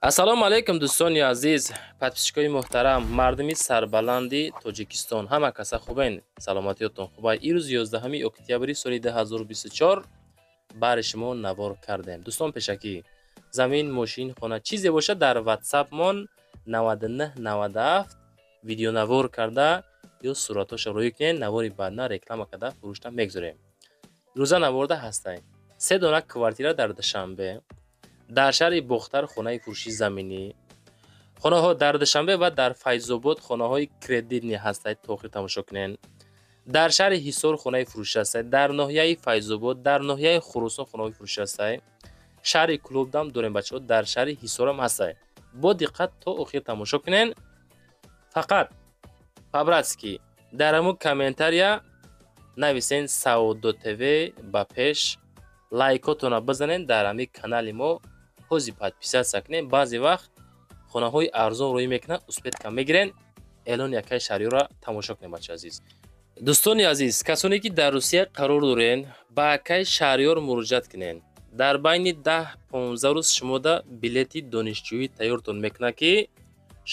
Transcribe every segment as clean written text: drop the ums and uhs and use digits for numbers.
ассалому алайкум дӯстони азиз, подписчикои муҳтарам, мардуми сарбаланди Тоҷикистон, ҳама каса хубен? Саломатиётон хубай? Ирӯз 11 октябри соли 2024 баъри шумо навор кардем. Дӯстон пешакӣ, замин, мошин, хона чизе бошад дар WhatsApp мон 9997 видеонавор карда ё суратоша рӯй кунед, навори баъдна реклама карда фурӯшта мегузорем. рӯза наворда ҳастем. 3 дона квартира дар Душанбе, дар шаҳри Бохтар хонаи фурӯши заминӣ, хонаҳо дар Душанбе ва дар Файзобод хонаҳои кредитни ҳастанд. То охир тамошо кунед. дар шаҳри Ҳисор хонаи фурӯши ҳастанд, дар ноҳияи Файзобод, дар ноҳияи Хуросон хонаҳои фурӯши ҳастанд. шаҳри Кулобдам дорем бачаҳо, дар шаҳри Ҳисорам ҳастанд. бо диққат то охир тамошо кунед. фақат по-братски дар ҳамун комментария нависен Саудо ТВ ба пеш, лайкотона бизанед, дар ҳамин канали мо ҳози подписатсия кунед. баъзе вақт хонаҳои арзон рӯй мекунад, успетка мегирен. эълони якай шаҳриёра тамошо кунед бачаи азиз. дӯстони азиз, касоне ки дар Русия қарор дорен, ба якай шаҳриёр муроҷиат кунед. дар байни 10-15 рӯз шумода билети донишҷӯӣ тайёртон мекунад ки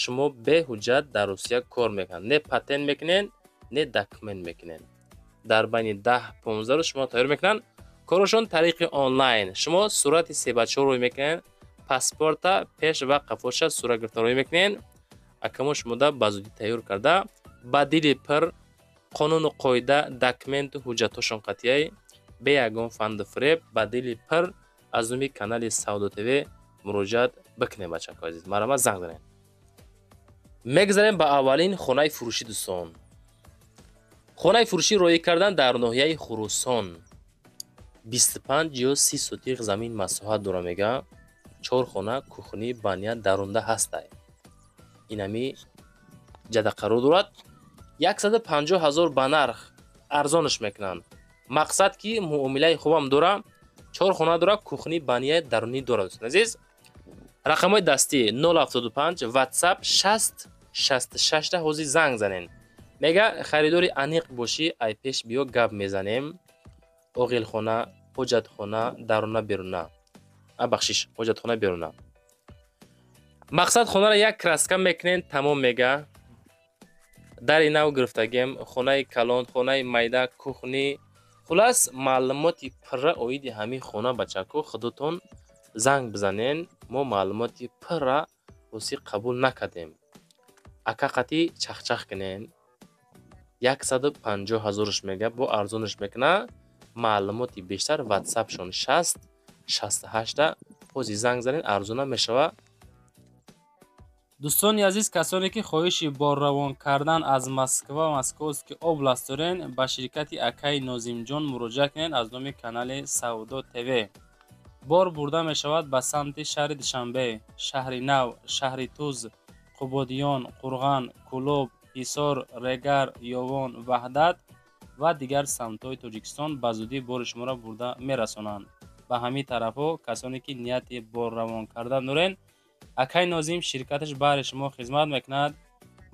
шумо беҳуҷҷат дар Русия кор мекунед. Не патент мекунед, не документ мекунед. дар байни 10-15 рӯз шумо тайёр мекунанд. корашон тариқи онлайн. шумо сурати себачаҳо рӯй мекунед, паспорта пеш ва қафоша сурат гирифта рӯй мекунед. акамо шумода ба зудӣ тайёр карда ба дили пир қонуну қоида документу ҳуҷҷатҳошон қатъияй бе ягон фанду фиреб ба дили пир аз номи канали Саудо ТВ муроҷиат бикунед бачаҳои азиз. марама занг занед. мегзарем ба аввалин хонаи фурӯшӣ. дӯстон, хонаи фурӯшӣ роӣ кардан дар ноҳияи Хурусон 25 ё 30 сотиқ замин масоҳат дора мега. 4 хона, кухни, баня дарунда ҳастад. инами ҷада қарор дорад. 150 000 ба нарх арзонаш мекунанд. мақсад ки муомилаи хубам дора. 4 хона дора, кухни, баня дарунӣ дора. дӯстон азиз, рақамҳои дастӣ 075 WhatsApp 60 66 да ҳозир занг занен. мега харидори аниқ бошӣ, ай пеш биё гап мезанем. оғилхона, ҳоҷатхона, даруна беруна. бахшиш, ҳоҷатхона беруна. мақсад хонаро як краска мекунен, тамом мега. дари нав гирифтагем, хонаи калон, хонаи майда, кухни. хулас маълумоти пирра оиди ҳамин хона бачако худотон занг бизанен. мо маълумоти пирра оси қабул накардем. акақати чахчах кунен. 150 000 мега, бо арзонаш мекуна. маълумоти бештар WhatsApp-шон 60 68 да ҳозир занг занед, арзона мешава. дӯстони азиз, касоне ки хоҳиши борравон кардан аз Москва ва Московский област дорен, ба ширкати акаи Нозимҷон муроҷиат кунед аз номи канали Саудо ТВ. бор бурда мешавад ба самти шаҳри Душанбе, шаҳри Нав, шаҳри Туз, Қубодиён, Қурған, Кулоб, Ҳисор, Регар, Ёвон, Ваҳдат ва дигар самтҳои Тоҷикистон ба зудӣ бори шуморо бурда мерасонанд. ба ҳамин тарафҳо касоне ки нияти борравон кардан дорен, акай Нозим ширкаташ баҳри шумо хизмат мекунад.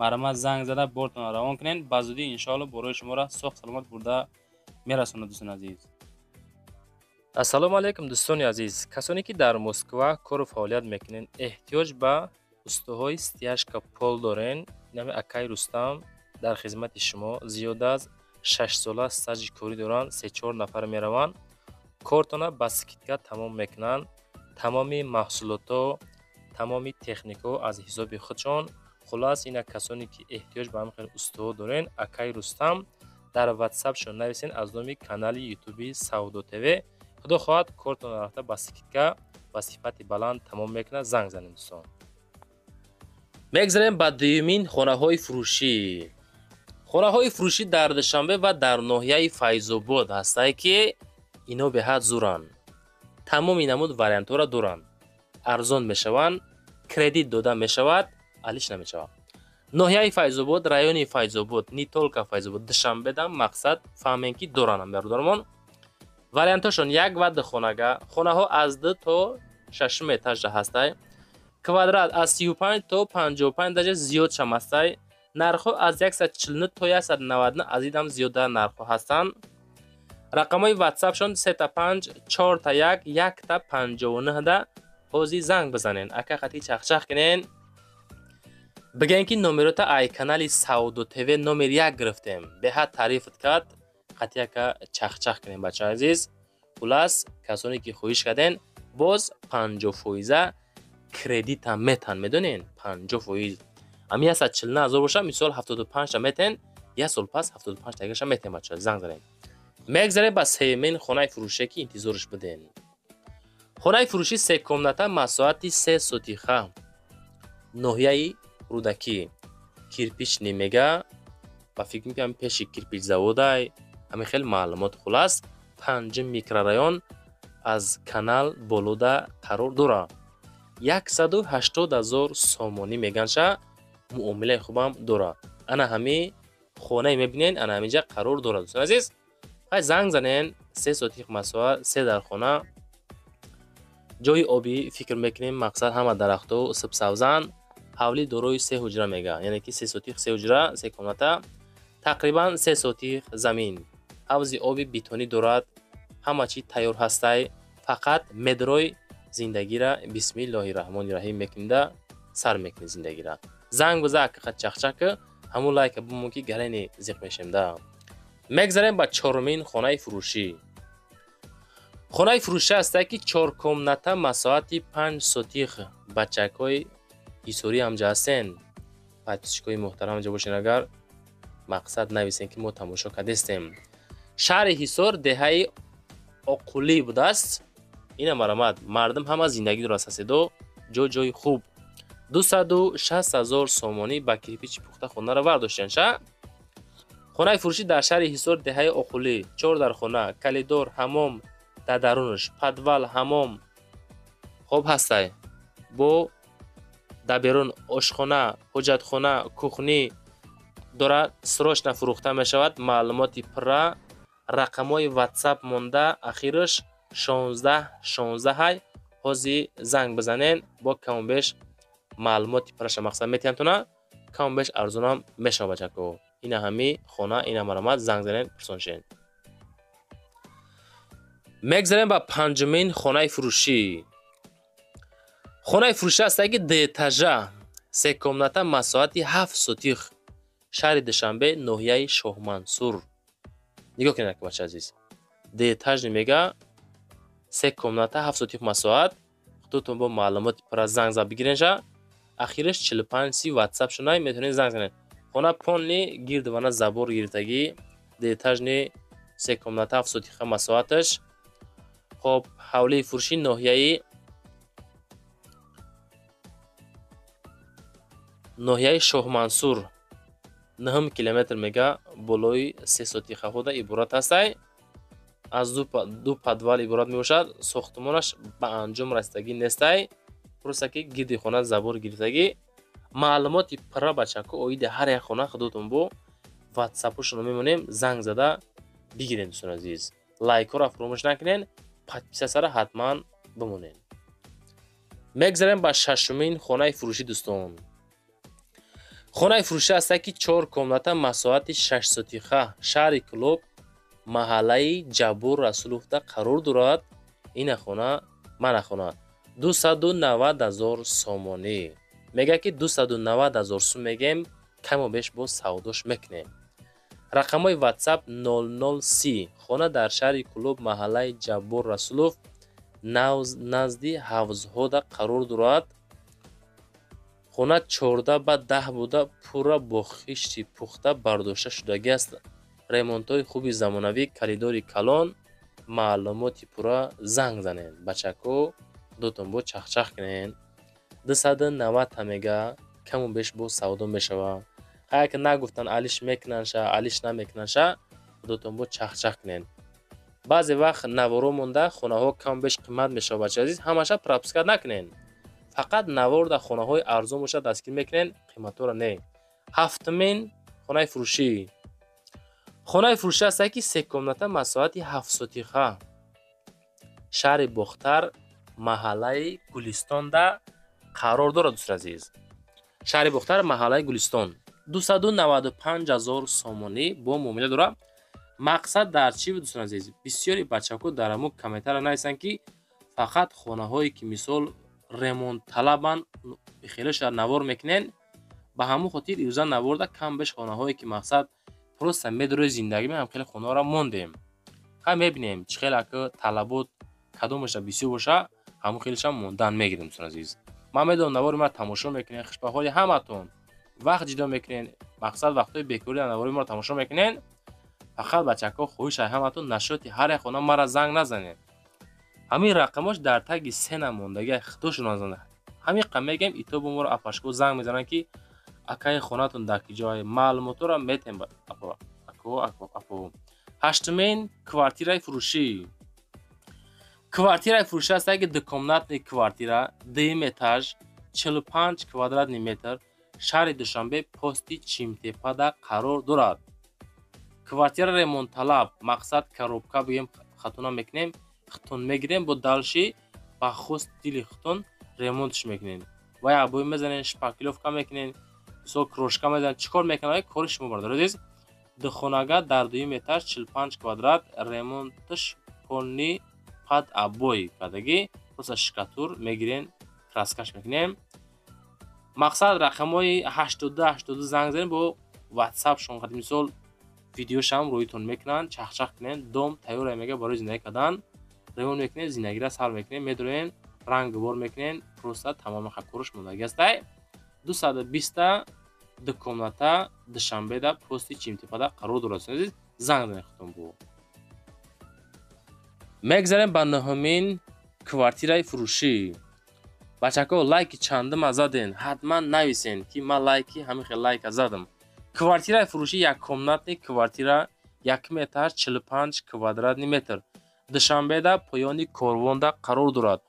марама занг зада бортон равон кунед. ба зудӣ иншоалло борои шуморо сохт саломат бурда мерасонад. дӯстони азиз, ассалому алайкум. дӯстони азиз, касоне ки дар Москва кору фаъолият мекунед, эҳтиёҷ ба устуҳои стяжка пол дорен, инами акай Рустам дар хизмати шумо. зиёда аз 6 сола стаҷи корӣ доранд. 3-4 нафар мераванд. кортона ба скидка тамом мекунанд. тамоми маҳсулото, тамоми технико аз ҳисоби худшон. хулас ина касоне ки эҳтиёҷ ба ҳамин устуҳо дорен, акай Рустам дар WhatsApp-шон нависен аз номи канали ютуби Саудо ТВ. худо хоҳад кортона рафта ба скидка ба сифати баланд тамом мекунад. занг занед дӯстон. мегзарем ба дуюмин хонаҳои фурӯшӣ. хонаҳои фурӯшӣ дар Душанбе ва дар ноҳияи Файзобод ҳастанд ки ино беҳад зуранд. тамоми намуд вариантҳоро доранд. арзон мешаванд, кредит дода мешавад, алиш намешавад. ноҳияи Файзобод, райони Файзобод, не толка Файзобод, Душанбеда мақсад фаҳмен ки доранд бародармон. вариантҳошон як ва ду хонага. хонаҳо аз 2 то 6 этажда ҳастанд. квадрат аз 35 то 55 даҷа зиёдшам ҳастанд. нархҳо аз 149 то 190 аз идам зиёда нархҳо ҳастанд. рақамҳои WhatsApp-шон 35 4 1 1 59 ҳозир занг бизанен, ака хати чахчах кунен, бигӯен ки номерота ай канали Сауду ТВ номер 1 гирифтем. Беҳад таърифат кард, хати ака чахчах кунен бачаҳои азиз. Хулас касоне ки хоҳиш карден боз 50% кредит ҳам метан, медонен 50%. Ами 149,000 боша, мисол 75 та метен, як сол пас 75 тагиша метен бачаҳо, занг занен. мегзарем ба сеюмин хонаи фурӯше ки интизорш буден. хонаи фурӯши се комната масоати 3 сотиха, ноҳияи рӯдакӣ, кирпич немега, ба фикр мекунам пеши кирпич заводай, ҳамин хел маълумот. хулас 5 микрорайон аз канал болода қарор дора. 180,000 сомонӣ меганша, муомилаи хубам дора. ана ҳами хонае мебинен, ана ҳаминҷа қарор дора. дӯстон азиз, хай занг занен. 3 сотих масоат, 3 дар хона, ҷои обӣ фикр мекунем, мақсад ҳама дарахту сабзан, ҳавли дорои 3 ҳуҷра мега, яъне ки 3 сотих 3 ҳуҷра, 3 комната, тақрибан 3 сотих замин, ҳавзи оби битонӣ дорад, ҳама чӣ тайёр ҳастай, фақат медрой зиндагира бисмиллоҳирраҳмонирраҳим мекунда сар мекунӣ зиндагира. занг биза акақат чахчака, ҳамун лайка бумон ки гарени зиқ мешемда. мегзарем ба чорумин хонаи фурӯшӣ. хонаи фурӯшӣ ҳастае ки 4 комната масоати 5 сотих, бачакҳои ҳисорӣ ҳамҷа ҳастен. подписчикои муҳтарам ҳамҷа бошен, агар мақсад нависен ки мо тамошо кардестем. шаҳри Ҳисор деҳаи оқулӣ будааст. ина марамад, мардум ҳама зиндагӣ дорад, ҳастедо ҷои хуб. 260,000 сомонӣ ба кирпичи пухта хонара вардоштенша. хонаи фурӯшӣ дар шаҳри Ҳисор деҳаи оқулӣ, 4 дар хона, калидор, ҳамом дар дарунаш, подвал, ҳамом хоб ҳастай, бо дар берун ошхона, ҳоҷатхона, кухнӣ дорад, срочно фурӯхта мешавад. маълумоти пурра, рақамҳои WhatsApp монда, ахираш 16 ҳозир занг бизанен, бо камубеш маълумоти пурраша мақсад метиҳантуна, камубеш арзонам мешава бачако. ина ҳами хона, ина марамад, занг занен пурсоншен. мегзарем ба панҷумин хонаи фурӯшӣ. хонаи фурӯшӣ ҳастае ки деэтажа, 3 комната масоати 7 сотих, шаҳри Душанбе, ноҳияи Шоҳмансур. нигоҳ кунед бачаи азиз, деэтаж немега, 3 комната 7 сотих масоат. худтон бо маълумоти пурра занг зад бигиренша, ахираш 45 WhatsApp шунай метавонед занг занед. хона полни гирдвана забор гирифтагӣ, деэтажни 3 комната 7 сотиха масоаташ. хоб ҳавлии фурӯшӣ ноҳияи Шоҳмансур 9 километр мега, болои 3 сотихаҳода иборат ҳастай. аз ду подвал иборат мебошад. сохтмонаш ба анҷом расидагӣ нестай, просто ки гирди хона забор гирифтагӣ. маълумоти пурра бачако оиди ҳар як хона худотон бо WhatsApp-ошон мемонем, занг зада бигирен. дӯстон азиз, лайкҳоро фаромӯш накунен, подписасара ҳатман бимонен. мегзарем ба шашумин хонаи фурӯшӣ. дӯстон, хонаи фурӯшӣ ҳастае ки 4 комната масоати 6 сотиха, шаҳри Кӯлоб, маҳаллаи Ҷаббор Расуловда қарор дорад. ина хона мана хона 290,000 сомонӣ. мега ки 290,000 сум мегем, камо беш бо савдош мекунем. рақамҳои WhatsApp 0030. хона дар шаҳри Кӯлоб, маҳаллаи Ҷаббор Расулов, назди ҳавзҳода қарор дорад. хона 14/10 буда, пурра бо хишти пухта бардошта шудагӣ аст. ремонтҳои хуби замонавӣ, коридори калон. маълумоти пурра занг занен бачако, худотон бо чахчах кунен. 290 та мега, каму беш бо савдо мешава. ҳаяк нагуфтан алиш мекунанша, алиш намекунанша, худотон бо чахчах кунен. баъзе вақт наворо монда, хонаҳо каму беш қимат мешава бачаи азиз, ҳамаша пропуска накунен. фақат навор дар хонаҳои арзон боша дастгир мекунен, қиматҳоро не. ҳафтумин хонаи фурӯшӣ. хонаи фурӯшӣ ҳастае ки 3 комната масоати 7 сотиха, шаҳри Бохтар, маҳаллаи Гулистонда қарор дорад. дӯстон азиз, шаҳри Бохтар, маҳаллаи Гулистон, 295,000 сомонӣ бо муомила дорад. мақсад дар чӣ буд дӯстон азиз? бисёри бачаҳо дар ҳамон комментария нависанд ки фақат хонаҳое ки мисол ремонт талабан хелеша навор мекунен. ба ҳамун хотир ирӯза наворда кам беш хонаҳое ки мақсад просто медорои зиндагӣ меам хеле хонаҳоро мондем. ҳам мебинем чӣ хеле ки талабот кадомаша бисёр боша ҳамун хелеша мондан мегирем. дӯстон азиз, ман медонам навори маро тамошо мекунед, хушбахоли ҳаматон вақт ҷидо мекунед, мақсад вақтҳои бекорӣ навори маро тамошо мекунед. фақат бачаҳко хоҳишам ҳаматон нашоти ҳар як хона мара занг назанед. ҳамин рақамош дар таги сена мондагиа худошон назанед. ҳамин қам мегем итоб моро апашко занг мезананд ки акаи хонатон дар ки ҷое маълумотро метем апо. ҳаштумин квартираи фурӯшӣ. Квартираи фурӯшӣ ҳастае ки дукомнатни квартира 2 этаж 45 квадратный метр шаҳри Душанбе пости Чимтепада қарор дорад. Квартира ремонтталаб, мақсад коробка бигем хатона мекунем, хитон мегирем бо далши ба хост дили хитон ремонтш мекунем. Ва як бой мезанем, шпаклёвка мекунем, со крошка мезанем, чикор мекунем, кори шумо бардор азиз. Духонага дар 2 этаж 45 квадрат ремонтш полни пад абой кардагӣ, просто шикатур мегирем, краскаш мекунем. Мақсад рақамҳои 82 занг занем бо WhatsApp шон қад мисол видеошам рӯитон мекунанд, чахчах кунем, дом тайёр мега барои зиндагӣ кардан, ремонт мекунем, зиндагиро сар мекунем, медорем, рангбор мекунем, просто тамоми хаккорш мондагӣ астай. 220 дукомната Душанбеда пости Чимтепада қарор дорад. Занг занем хитон бо. мегзарем ба нӯҳумин квартираи фурӯшӣ. бачаҳко лайки чандума заден, ҳатман нависен ки ман лайки ҳамин хел лайка задам. Квартираи фурӯшӣ яккомнатни квартира 1 этаж 45 квадратный метр Душанбеда поёни Корвонда қарор дорад.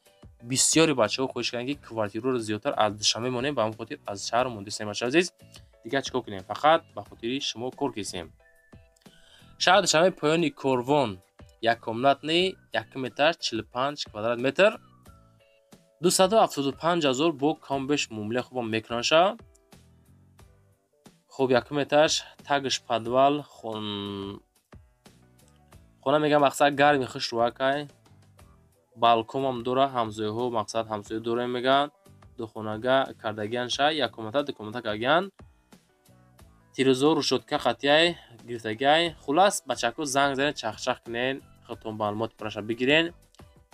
бисёри бачаҳо хоҳиш карданд ки квартираро зиёдтар аз Душанбе монем, ба ҳамин хотир аз шаҳр мондесем. бачаҳо азиз, дигар чӣ кор кунем? Фақат ба хотири шумо кор кисем. шаҳр Душанбе поёни Корвон яккомнатни 1 этаж 45 квадрат метр 275,000 бо камбеш муомилаи хубам мекунаша. хуб 1 этаж тагш подвал хона мегам мақсад гарми хушрӯакай балконам дора, ҳамсояҳо мақсад ҳамсоя дорем меган. духонага кардагиан ша яккомната дукомната кардагиан тирӯзо рушодка хатияй гирифтагиай. хулас бачаҳко занг занед, чахчах кунен, худтон маълумоти пураша бигирен.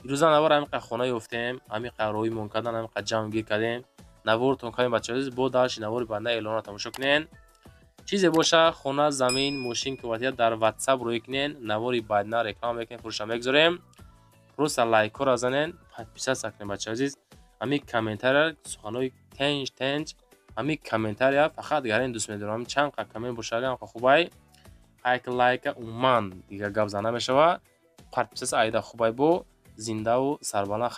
ирӯза навор ҳаминқадр хона ёфтем, ҳаминқадр роҳимон кардан, ҳаминқадр ҷамъгир кардем. навортон кардем бачаҳо азиз, бо далши навори банда эълонро тамошо кунен. чизе боша хона, замин, мошин, квартира дар WhatsApp рӯй кунен, навори байдна реклама мекунем, фурӯша мегзорем. просто лайкҳоро занен, подписатся кунем бачаҳо азиз. ҳамин комментария суханои тенҷ ҳамин комментария фақат гарин дӯст медорам. ҳамин чанд қа коммент бошад ҳам хубай лайка умуман дигар гап зада намешава. подписатся айда хубай бо зиндаву сарбаланд.